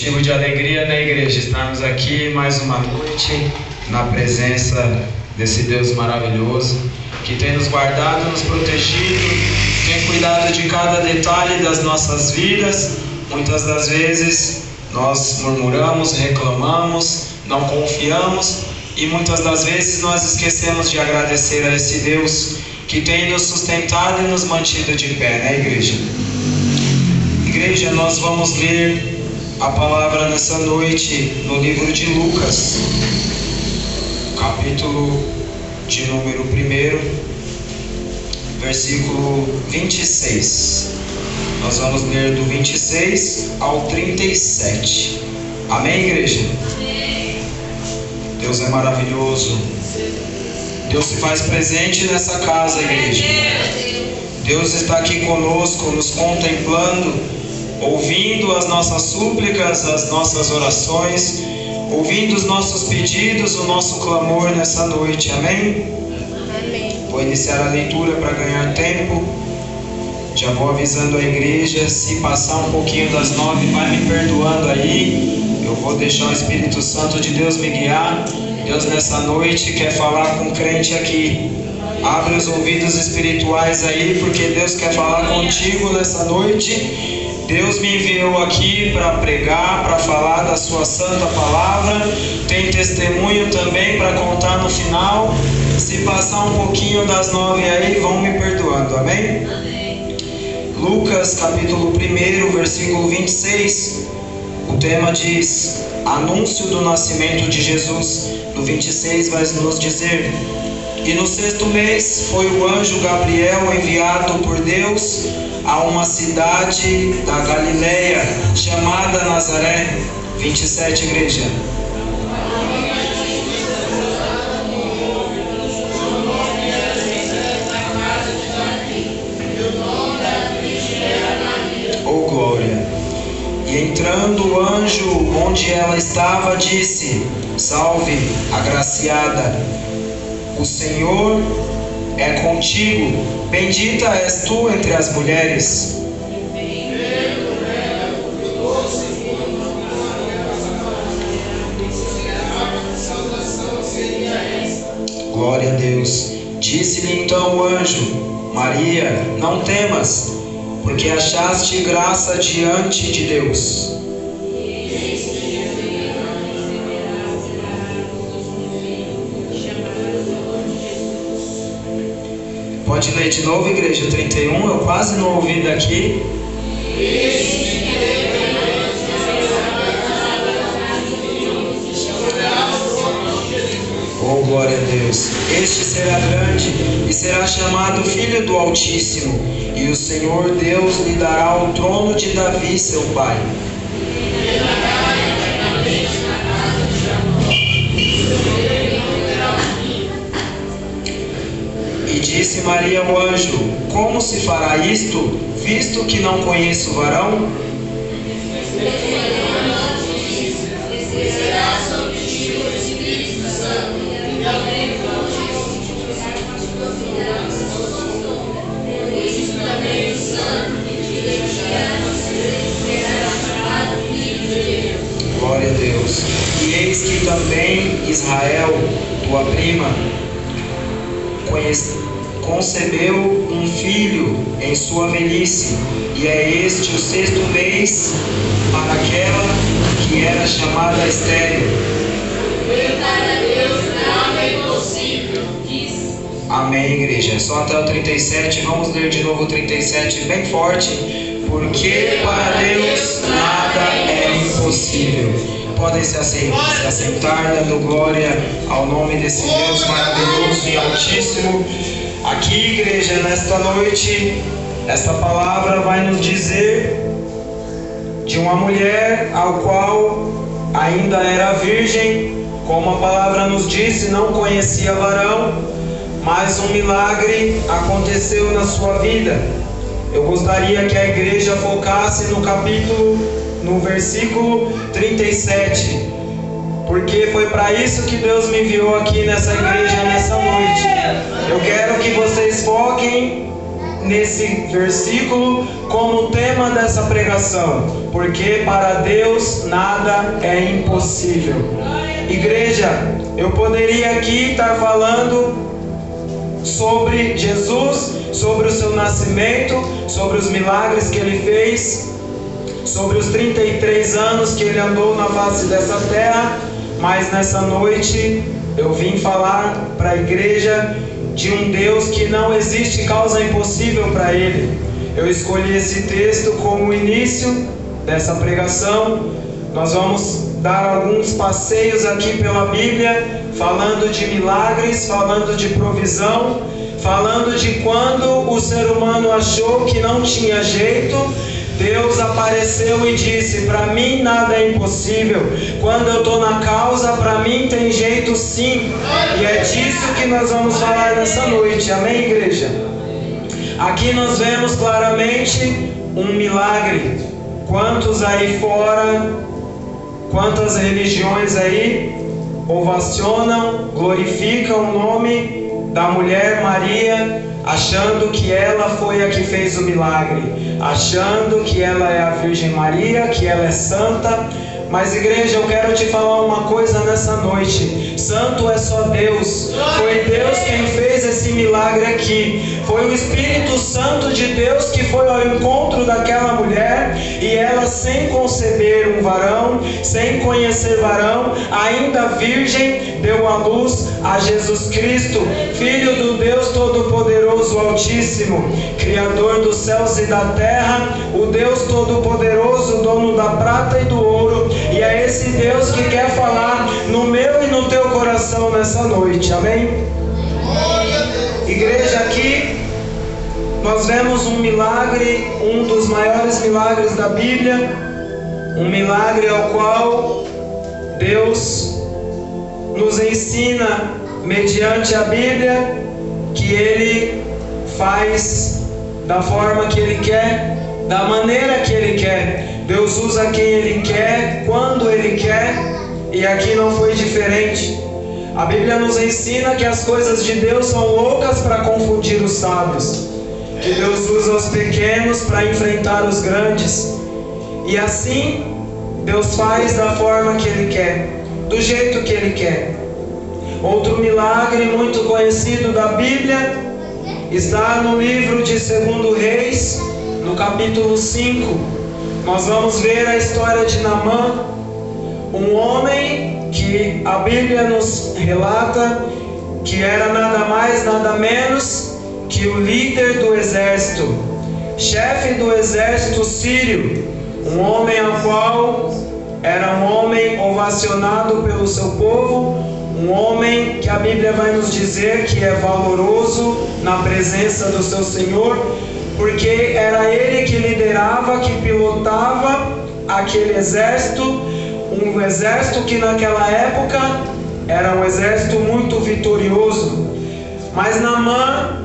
Motivo de alegria, né, igreja? Estarmos aqui mais uma noite na presença desse Deus maravilhoso que tem nos guardado, nos protegido, tem cuidado de cada detalhe das nossas vidas. Muitas das vezes nós murmuramos, reclamamos, não confiamos e muitas das vezes nós esquecemos de agradecer a esse Deus que tem nos sustentado e nos mantido de pé, né, igreja? Igreja, nós vamos ler a palavra nessa noite no livro de Lucas, capítulo de número 1, versículo 26. Nós vamos ler do 26 ao 37. Amém, igreja? Amém. Deus é maravilhoso. Deus se faz presente nessa casa, igreja. Deus está aqui conosco, nos contemplando, ouvindo as nossas súplicas, as nossas orações, ouvindo os nossos pedidos, o nosso clamor nessa noite. Amém? Amém. Vou iniciar a leitura para ganhar tempo. Já vou avisando a igreja, se passar um pouquinho das 9, vai me perdoando aí. Eu vou deixar o Espírito Santo de Deus me guiar. Deus nessa noite quer falar com o crente aqui. Abre os ouvidos espirituais aí, porque Deus quer falar contigo nessa noite. Deus me enviou aqui para pregar, para falar da sua santa palavra. Tem testemunho também para contar no final. Se passar um pouquinho das 9 aí, vão me perdoando, amém? Amém. Lucas capítulo 1, versículo 26. O tema diz: anúncio do nascimento de Jesus. No 26 vai nos dizer: e no 6º mês foi o anjo Gabriel enviado por Deus a uma cidade da Galileia chamada Nazaré. 27, igreja. Oh, glória! E entrando o anjo onde ela estava, disse: salve, agraciada, o Senhor é contigo, bendita és tu entre as mulheres. Glória a Deus. Disse-lhe então o anjo: Maria, não temas, porque achaste graça diante de Deus. Pode ler de novo, igreja, 31, eu quase não ouvi daqui. Oh, glória a Deus. Este será grande e será chamado Filho do Altíssimo, e o Senhor Deus lhe dará o trono de Davi, seu pai. E disse Maria ao anjo: como se fará isto, visto que não conheço o varão? Glória a Deus. E eis que também Israel, tua prima, concebeu um filho em sua velhice, e é este o 6º mês para aquela que era chamada estéril. Para Deus nada é impossível. Amém, igreja. Só até o 37, vamos ler de novo o 37 bem forte. Porque para Deus nada é impossível. Podem se assentar, dando glória ao nome desse Deus maravilhoso e altíssimo. Aqui, igreja, nesta noite, esta palavra vai nos dizer de uma mulher ao qual ainda era virgem, como a palavra nos disse, não conhecia varão, mas um milagre aconteceu na sua vida. Eu gostaria que a igreja focasse no versículo 37, porque foi para isso que Deus me enviou aqui nessa igreja nessa noite. Eu quero que vocês foquem nesse versículo como tema dessa pregação. porque para Deus nada é impossível. Igreja, eu poderia aqui estar falando sobre Jesus, sobre o seu nascimento, sobre os milagres que ele fez, sobre os 33 anos que ele andou na face dessa terra, mas nessa noite eu vim falar para a igreja de um Deus que não existe causa impossível para ele. Eu escolhi esse texto como início dessa pregação. Nós vamos dar alguns passeios aqui pela Bíblia, falando de milagres, falando de provisão, falando de quando o ser humano achou que não tinha jeito, Deus apareceu e disse: para mim nada é impossível. Quando eu estou na causa, para mim tem jeito sim. E é disso que nós vamos falar nessa noite. Amém, igreja? Aqui nós vemos claramente um milagre. Quantos aí fora, quantas religiões aí ovacionam, glorificam o nome da mulher Maria, achando que ela foi a que fez o milagre, achando que ela é a Virgem Maria, que ela é santa. Mas igreja, eu quero te falar uma coisa nessa noite: santo é só Deus. Foi Deus quem fez esse milagre aqui. Foi o Espírito Santo de Deus que foi ao encontro daquela mulher, e ela, sem conceber um varão, sem conhecer varão, ainda virgem, deu à luz a Jesus Cristo, Filho do Deus Todo-Poderoso Altíssimo, Criador dos céus e da terra, o Deus Todo-Poderoso, dono da prata e do ouro. E é esse Deus que quer falar no meu e no teu coração nessa noite. Amém? Igreja, aqui nós vemos um milagre, um dos maiores milagres da Bíblia, um milagre ao qual Deus nos ensina mediante a Bíblia que Ele faz da forma que Ele quer, da maneira que Ele quer. Deus usa quem Ele quer, quando Ele quer, e aqui não foi diferente. A Bíblia nos ensina que as coisas de Deus são loucas para confundir os sábios, que Deus usa os pequenos para enfrentar os grandes, e assim Deus faz da forma que Ele quer, do jeito que Ele quer. Outro milagre muito conhecido da Bíblia está no livro de 2 Reis, no capítulo 5. Nós vamos ver a história de Naamã, um homem que a Bíblia nos relata que era nada mais, nada menos que o líder do exército, chefe do exército sírio, um homem ao qual era um homem ovacionado pelo seu povo, um homem que a Bíblia vai nos dizer que é valoroso na presença do seu Senhor, porque era ele que liderava, que pilotava aquele exército, um exército que naquela época era um exército muito vitorioso. Mas Naamã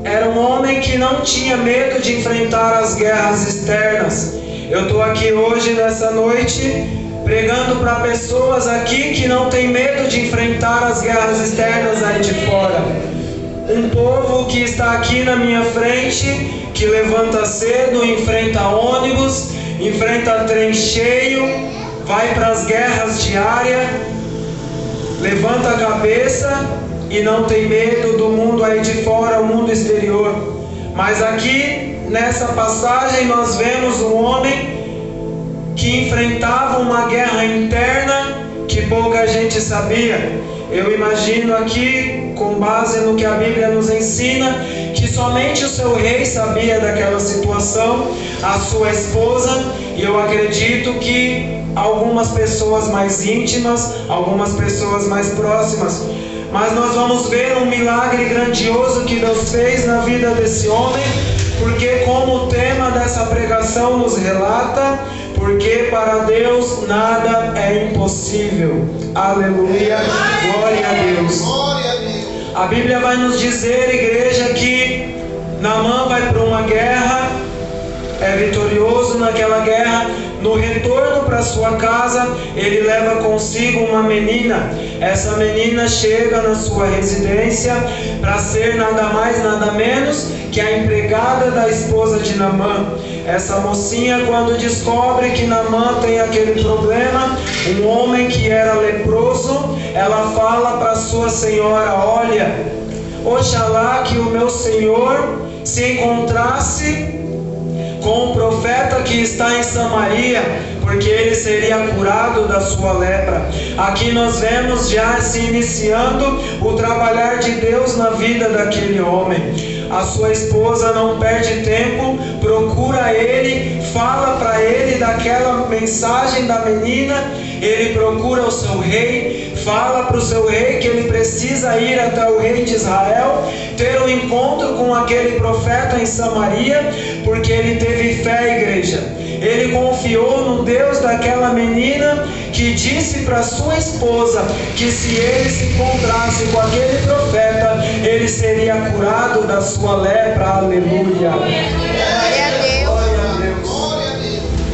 era um homem que não tinha medo de enfrentar as guerras externas. Eu estou aqui hoje, nessa noite, pregando para pessoas aqui que não tem medo de enfrentar as guerras externas aí de fora. Um povo que está aqui na minha frente, que levanta cedo, enfrenta ônibus, enfrenta trem cheio, vai para as guerras diárias, levanta a cabeça e não tem medo do mundo aí de fora, o mundo exterior. Mas aqui nessa passagem nós vemos um homem que enfrentava uma guerra interna que pouca gente sabia. Eu imagino aqui, com base no que a Bíblia nos ensina, que somente o seu rei sabia daquela situação, a sua esposa, e eu acredito que algumas pessoas mais íntimas, algumas pessoas mais próximas. Mas nós vamos ver um milagre grandioso que Deus fez na vida desse homem, porque como o tema dessa pregação nos relata, porque para Deus nada é impossível. Aleluia, glória a Deus. A Bíblia vai nos dizer, igreja, que Naamã vai para uma guerra, é vitorioso naquela guerra. No retorno para sua casa, ele leva consigo uma menina. Essa menina chega na sua residência para ser nada mais, nada menos que a empregada da esposa de Naamã. Essa mocinha, quando descobre que Naamã tem aquele problema, um homem que era leproso, ela fala para sua senhora: olha, oxalá que o meu senhor se encontrasse com o profeta que está em Samaria, porque ele seria curado da sua lepra. Aqui nós vemos já se iniciando o trabalhar de Deus na vida daquele homem. A sua esposa não perde tempo, procura ele, fala para ele daquela mensagem da menina. Ele procura o seu rei, fala para o seu rei que ele precisa ir até o rei de Israel, ter um encontro com aquele profeta em Samaria, porque ele teve fé, igreja. Ele confiou no Deus daquela menina, que disse para sua esposa que se ele se encontrasse com aquele profeta, ele seria curado da sua lepra. Aleluia. Glória a Deus.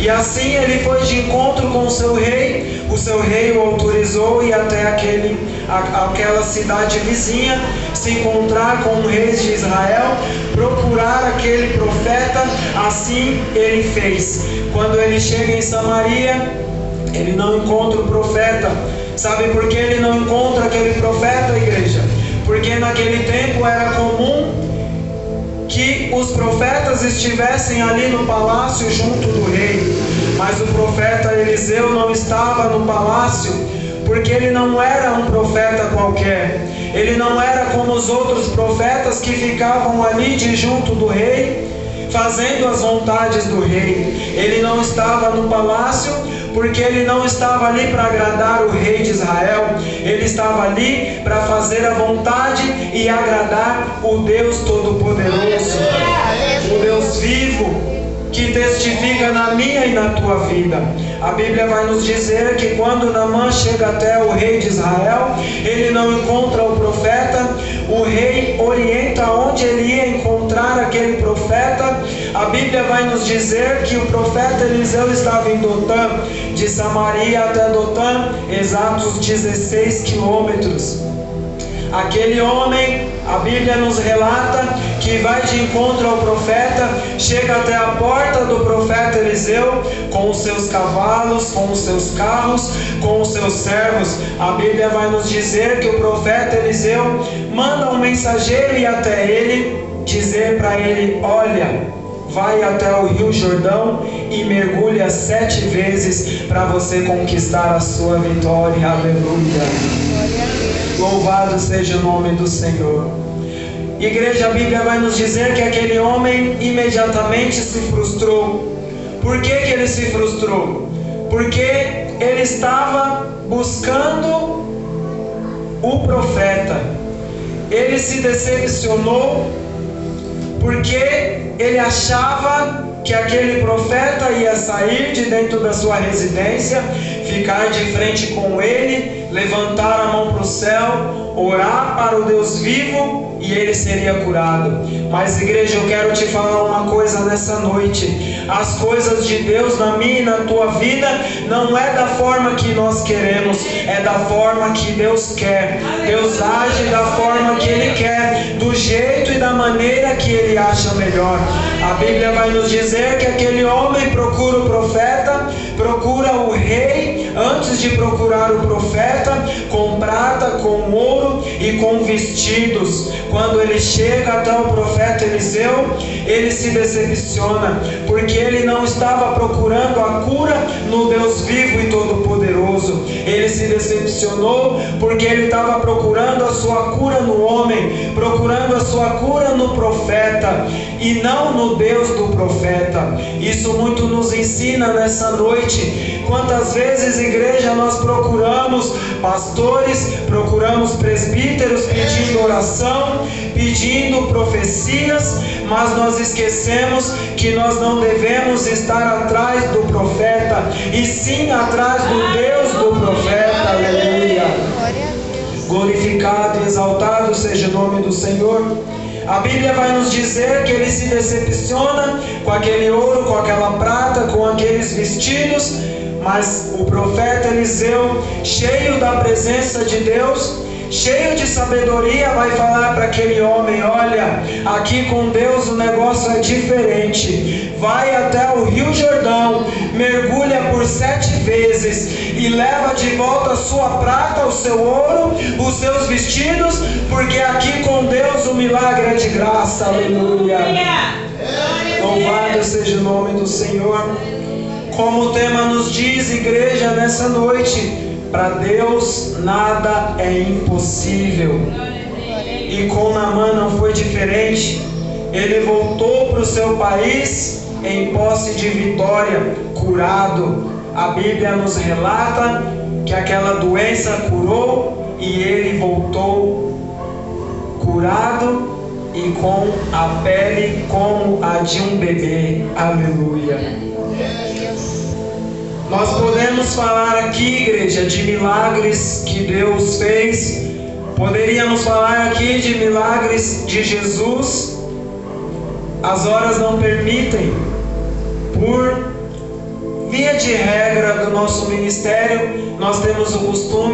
E assim ele foi de encontro com o seu rei o autorizou e até aquela cidade vizinha, se encontrar com o rei de Israel, procurar aquele profeta. Assim ele fez. Quando ele chega em Samaria, ele não encontra o profeta. Sabe por que ele não encontra aquele profeta, igreja? Porque naquele tempo era comum que os profetas estivessem ali no palácio junto do rei. Mas o profeta Eliseu não estava no palácio, porque ele não era um profeta qualquer. Ele não era como os outros profetas que ficavam ali de junto do rei, fazendo as vontades do rei. Ele não estava no palácio, porque ele não estava ali para agradar o rei de Israel. Ele estava ali para fazer a vontade e agradar o Deus Todo-Poderoso, o Deus vivo, que testifica na minha e na tua vida. A Bíblia vai nos dizer que quando Naamã chega até o rei de Israel, ele não encontra o profeta. O rei orienta onde ele ia encontrar aquele profeta. A Bíblia vai nos dizer que o profeta Eliseu estava em Dotã, de Samaria até Dotã, exatos 16 quilômetros. Aquele homem, a Bíblia nos relata que vai de encontro ao profeta, chega até a porta do profeta Eliseu, com os seus cavalos, com os seus carros, com os seus servos. A Bíblia vai nos dizer que o profeta Eliseu manda um mensageiro ir até ele, dizer para ele: olha, vai até o Rio Jordão e mergulha 7 vezes para você conquistar a sua vitória. Aleluia. Louvado seja o nome do Senhor. Igreja, a Bíblia vai nos dizer que aquele homem imediatamente se frustrou. Por que ele se frustrou? Porque ele estava buscando o profeta. Ele se decepcionou porque ele achava que aquele profeta ia sair de dentro da sua residência, ficar de frente com ele, levantar a mão para o céu, orar para o Deus vivo e ele seria curado. Mas, igreja, eu quero te falar uma coisa nessa noite: as coisas de Deus na minha e na tua vida não é da forma que nós queremos, é da forma que Deus quer. Deus age da forma que Ele quer, do jeito e da maneira que Ele acha melhor. A Bíblia vai nos dizer que aquele homem procura o profeta, procura o rei, antes de procurar o profeta, com prata, com ouro e com vestidos. Quando ele chega até o profeta Eliseu, ele se decepciona, porque ele não estava procurando a cura no Deus vivo e todo-poderoso. Ele se decepcionou porque ele estava procurando a sua cura no homem, procurando a sua cura no profeta e não no Deus do profeta. Isso muito nos ensina nessa noite. Quantas vezes, igreja, nós procuramos pastores, procuramos presbíteros pedindo oração, pedindo profecias, mas nós esquecemos que nós não devemos estar atrás do profeta, e sim atrás do Deus do profeta. Aleluia. Glorificado e exaltado seja o nome do Senhor. A Bíblia vai nos dizer que ele se decepciona com aquele ouro, com aquela prata, com aqueles vestidos. Mas o profeta Eliseu, cheio da presença de Deus, cheio de sabedoria, vai falar para aquele homem: olha, aqui com Deus o negócio é diferente. Vai até o Rio Jordão, mergulha por 7 vezes e leva de volta a sua prata, o seu ouro, os seus vestidos, porque aqui com Deus o milagre é de graça. Aleluia. Louvado seja o nome do Senhor. Como o tema nos diz, igreja, nessa noite, para Deus nada é impossível. E com Naamã não foi diferente. Ele voltou para o seu país em posse de vitória, curado. A Bíblia nos relata que aquela doença curou e ele voltou curado e com a pele como a de um bebê. Aleluia. Nós podemos falar aqui, igreja, de milagres que Deus fez. Poderíamos falar aqui de milagres de Jesus. As horas não permitem. Por via de regra do nosso ministério, nós temos o costume